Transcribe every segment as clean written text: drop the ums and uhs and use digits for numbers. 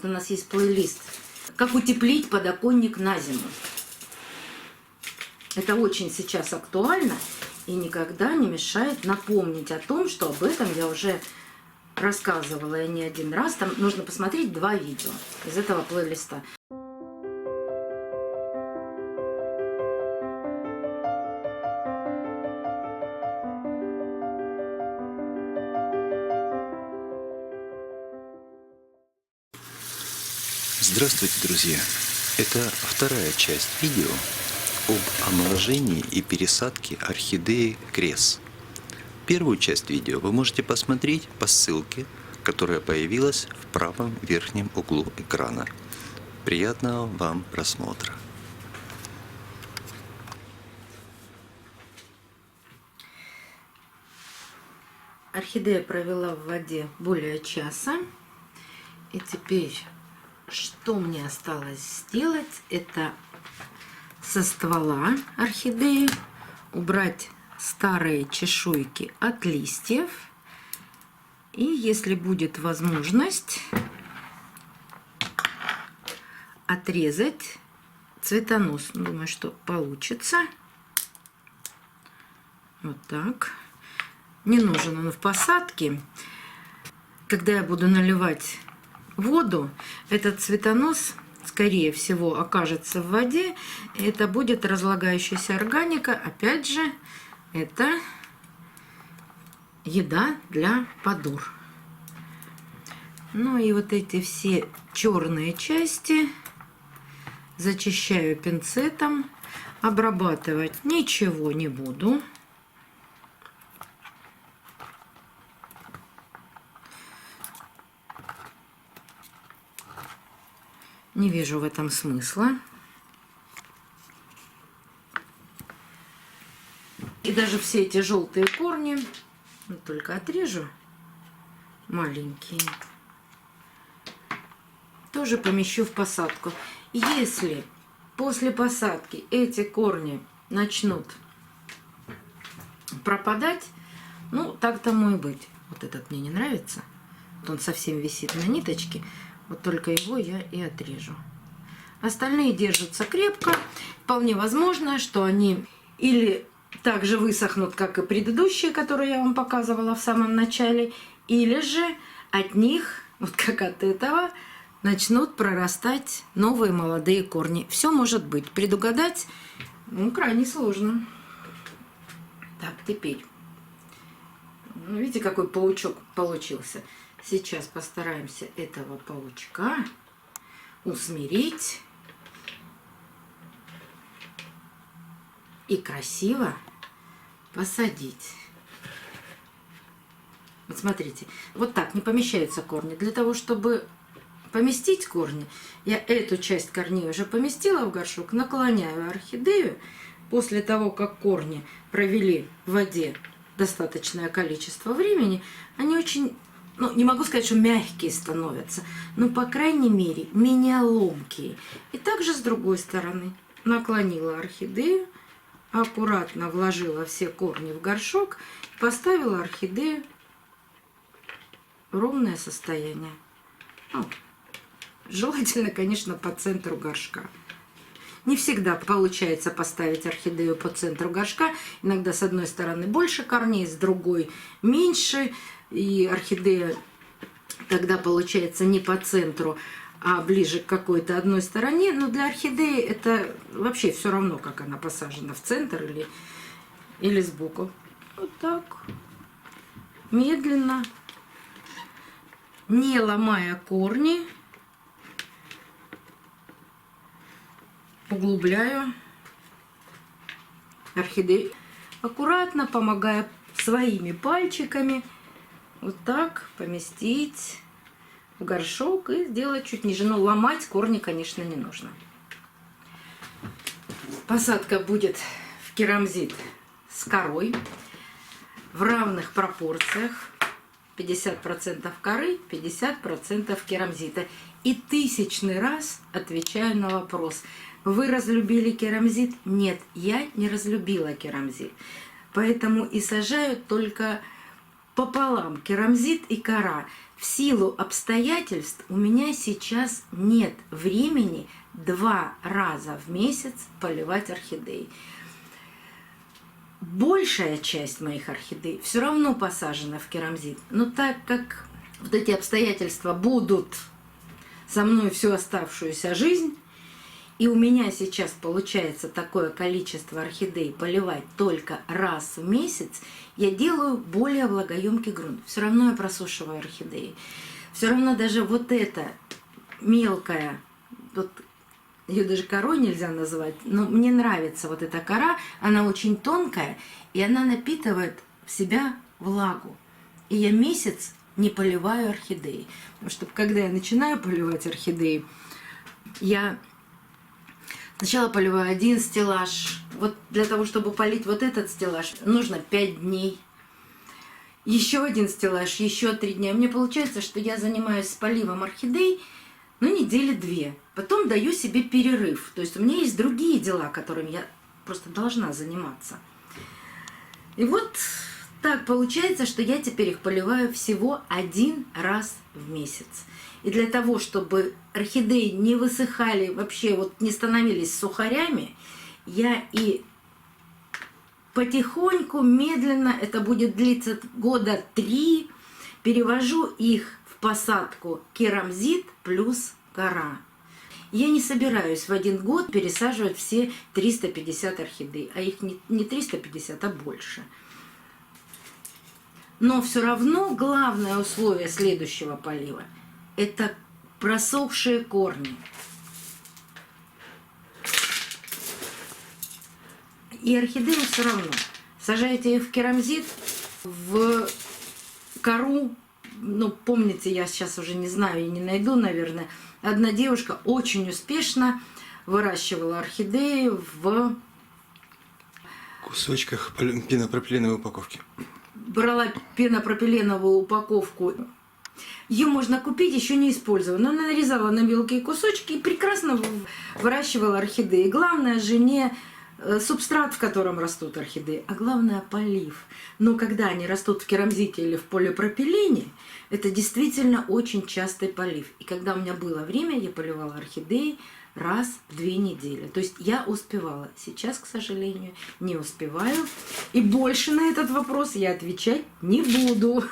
У нас есть плейлист «Как утеплить подоконник на зиму». Это очень сейчас актуально и никогда не мешает напомнить о том, что об этом я уже рассказывала и не один раз. Там нужно посмотреть 2 видео из этого плейлиста. Здравствуйте, друзья! Это вторая часть видео об омоложении и пересадке орхидеи Крес. Первую часть видео вы можете посмотреть по ссылке, которая появилась в правом верхнем углу экрана. Приятного вам просмотра! Орхидея провела в воде более часа. И теперь, что мне осталось сделать, это со ствола орхидеи убрать старые чешуйки от листьев. И если будет возможность, отрезать цветонос. Думаю, что получится. Вот так. Не нужен он в посадке. Когда я буду наливать воду, этот цветонос, скорее всего, окажется в воде. И это будет разлагающаяся органика. Опять же, это еда для подур. Ну и вот эти все черные части зачищаю пинцетом. Обрабатывать ничего не буду. Не вижу в этом смысла. И даже все эти желтые корни, только отрежу, маленькие, тоже помещу в посадку. Если после посадки эти корни начнут пропадать, ну, так тому и быть. Вот этот мне не нравится. Вот он совсем висит на ниточке. Вот только его я и отрежу. Остальные держатся крепко. Вполне возможно, что они или так же высохнут, как и предыдущие, которые я вам показывала в самом начале, или же от них, вот как от этого, начнут прорастать новые молодые корни. Все может быть. Предугадать, ну, крайне сложно. Так, теперь. Ну, видите, какой паучок получился. Сейчас постараемся этого паучка усмирить и красиво посадить. Вот смотрите, вот так не помещаются корни. Для того, чтобы поместить корни, я эту часть корней уже поместила в горшок, наклоняю орхидею. После того, как корни провели в воде достаточное количество времени, они очень... Ну, не могу сказать, что мягкие становятся, но, по крайней мере, менее ломкие. И также с другой стороны наклонила орхидею, аккуратно вложила все корни в горшок, поставила орхидею в ровное состояние. Ну, желательно, конечно, по центру горшка. Не всегда получается поставить орхидею по центру горшка. Иногда с одной стороны больше корней, с другой меньше. И орхидея тогда получается не по центру, а ближе к какой-то одной стороне. Но для орхидеи это вообще все равно, как она посажена, в центр или сбоку. Вот так. Медленно, не ломая корни, углубляю орхидею. Аккуратно, помогая своими пальчиками, вот так поместить в горшок и сделать чуть ниже. Но ломать корни, конечно, не нужно. Посадка будет в керамзит с корой в равных пропорциях. 50% коры, 50% керамзита. И 1000-й раз отвечаю на вопрос. Вы разлюбили керамзит? Нет, я не разлюбила керамзит. Поэтому и сажаю только пополам керамзит и кора. в силу обстоятельств у меня сейчас нет времени 2 раза в месяц поливать орхидеи. Большая часть моих орхидей все равно посажена в керамзит. Но так как вот эти обстоятельства будут со мной всю оставшуюся жизнь, и у меня сейчас получается такое количество орхидей поливать только раз в месяц, я делаю более влагоемкий грунт. Все равно я просушиваю орхидеи. Все равно даже вот эта мелкая, вот ее даже корой нельзя называть, но мне нравится вот эта кора, она очень тонкая, и она напитывает в себя влагу. И я месяц не поливаю орхидеи. Потому что когда я начинаю поливать орхидеи, я сначала поливаю один стеллаж. Вот для того, чтобы полить вот этот стеллаж, нужно 5 дней. Еще один стеллаж, еще 3 дня. Мне получается, что я занимаюсь с поливом орхидей, недели 2. Потом даю себе перерыв. То есть у меня есть другие дела, которыми я просто должна заниматься. И вот так получается, что я теперь их поливаю всего 1 раз в месяц. И для того, чтобы орхидеи не высыхали, вообще вот не становились сухарями, я и потихоньку, медленно, это будет длиться года 3, перевожу их в посадку керамзит плюс кора. Я не собираюсь в 1 год пересаживать все 350 орхидей, а их не 350, а больше. Но все равно главное условие следующего полива – это просохшие корни. И орхидеи все равно. Сажаете их в керамзит, в кору. Помните, я сейчас уже не знаю и не найду, наверное. Одна девушка очень успешно выращивала орхидеи в кусочках пенопропиленовой упаковки. Брала пенопропиленовую упаковку. Ее можно купить, еще не использованную. Она нарезала на мелкие кусочки и прекрасно выращивала орхидеи. Главное же не субстрат, в котором растут орхидеи, а главное полив. Но когда они растут в керамзите или в полипропилене, это действительно очень частый полив. И когда у меня было время, я поливала орхидеи раз в 2 недели. То есть я успевала. Сейчас, к сожалению, не успеваю. И больше на этот вопрос я отвечать не буду.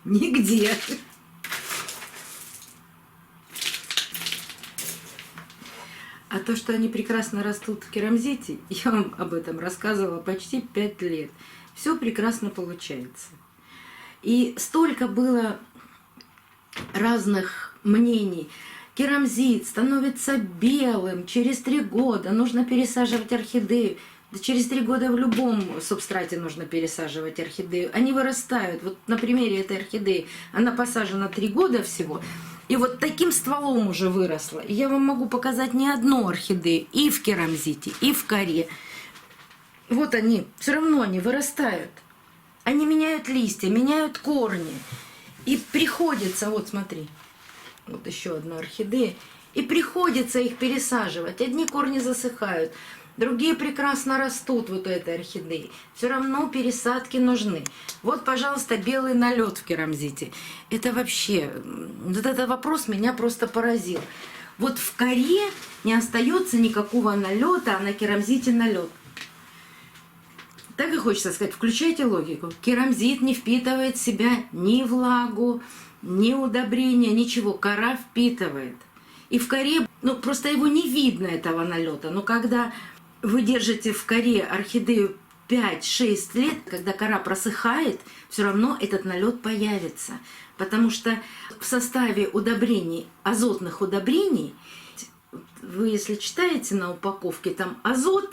Нигде. А то, что они прекрасно растут в керамзите, я вам об этом рассказывала почти 5 лет. Все прекрасно получается. И столько было разных мнений. Керамзит становится белым через 3 года. Нужно пересаживать орхидею. Да через 3 года в любом субстрате нужно пересаживать орхидею. Они вырастают. Вот на примере этой орхидеи она посажена 3 года всего. И вот таким стволом уже выросла. И я вам могу показать не одну орхидею и в керамзите, и в коре. Вот они, все равно они вырастают. Они меняют листья, меняют корни. И приходится, вот смотри, вот еще одна орхидея. И приходится их пересаживать. Одни корни засыхают, другие прекрасно растут вот у этой орхидеи. Все равно пересадки нужны. Вот, пожалуйста, белый налет в керамзите. Это вообще, вот этот вопрос меня просто поразил. Вот в коре не остается никакого налета, а на керамзите налет. Так и хочется сказать, включайте логику. Керамзит не впитывает в себя ни влагу, ни удобрения, ничего. Кора впитывает. И в коре, просто его не видно, этого налета. Но когда вы держите в коре орхидею 5-6 лет, когда кора просыхает, все равно этот налет появится. Потому что в составе удобрений, азотных удобрений, вы если читаете на упаковке, там азот,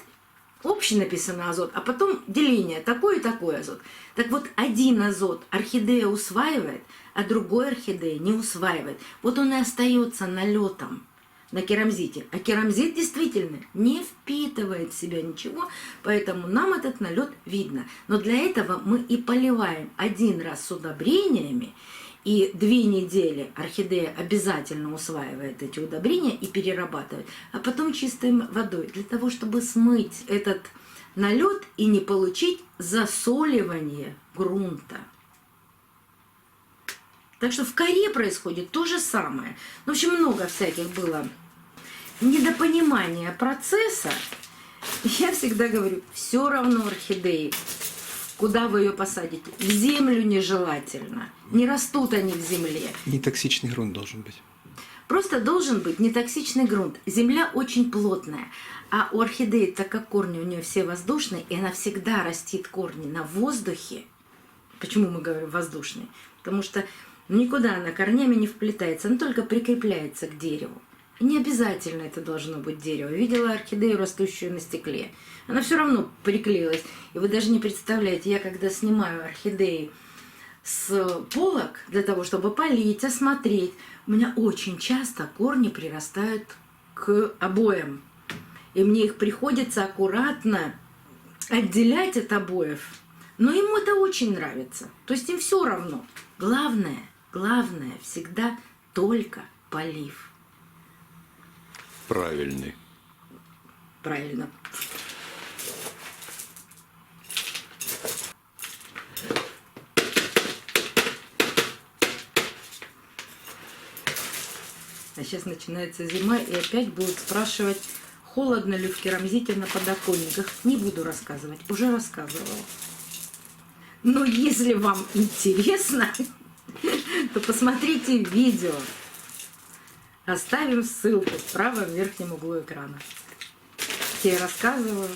общий написано азот, а потом деление, такой и такой азот. Так вот, один азот орхидея усваивает, а другой орхидея не усваивает. Вот он и остается налетом на керамзите. А керамзит действительно не впитывает в себя ничего, поэтому нам этот налет видно. Но для этого мы и поливаем 1 раз с удобрениями, и 2 недели орхидея обязательно усваивает эти удобрения и перерабатывает, а потом чистой водой, для того, чтобы смыть этот налет и не получить засоливание грунта. Так что в коре происходит то же самое. В общем, много всяких было недопонимания процесса. Я всегда говорю, все равно орхидеи, куда вы ее посадите, в землю нежелательно. Не растут они в земле. Нетоксичный грунт должен быть. Просто должен быть нетоксичный грунт. Земля очень плотная. А у орхидеи, так как корни у нее все воздушные, и она всегда растит корни на воздухе. Почему мы говорим воздушные? Потому что никуда она корнями не вплетается, она только прикрепляется к дереву. И не обязательно это должно быть дерево. Видела орхидею, растущую на стекле. Она все равно приклеилась. И вы даже не представляете, я когда снимаю орхидеи с полок для того, чтобы полить, осмотреть, у меня очень часто корни прирастают к обоям. И мне их приходится аккуратно отделять от обоев. Но им это очень нравится. То есть им все равно. Главное всегда только полив. Правильный. Правильно. А сейчас начинается зима, и опять будут спрашивать, холодно ли в керамзите на подоконниках. Не буду рассказывать, уже рассказывала. Но если вам интересно, то посмотрите видео. Оставим ссылку в правом верхнем углу экрана. Где я рассказываю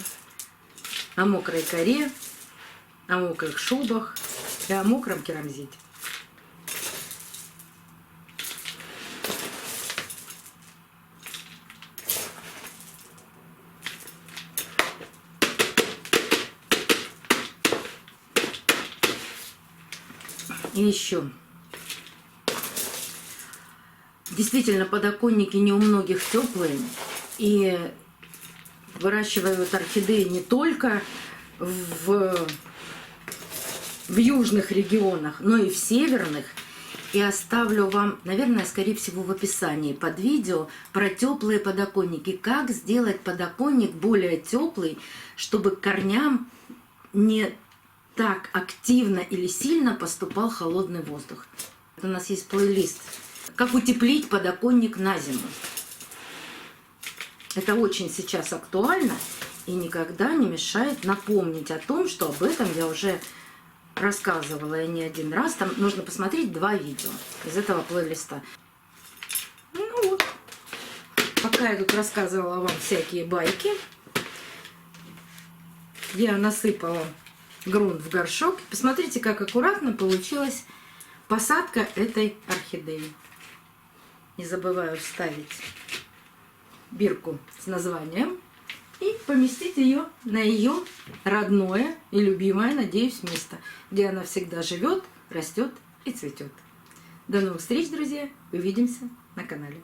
о мокрой коре, о мокрых шубах и о мокром керамзите. И еще. Действительно, подоконники не у многих теплые. И выращивают орхидеи не только в южных регионах, но и в северных. И оставлю вам, наверное, скорее всего, в описании под видео про теплые подоконники. Как сделать подоконник более теплый, чтобы к корням не так активно или сильно поступал холодный воздух. У нас есть плейлист «Как утеплить подоконник на зиму». Это очень сейчас актуально и никогда не мешает напомнить о том, что об этом я уже рассказывала и не один раз. Там нужно посмотреть 2 видео из этого плейлиста. Ну вот. Пока я тут рассказывала вам всякие байки, я насыпала грунт в горшок. Посмотрите, как аккуратно получилась посадка этой орхидеи. Не забываю вставить бирку с названием и поместить ее на ее родное и любимое, надеюсь, место, где она всегда живет, растет и цветет. До новых встреч, друзья! Увидимся на канале.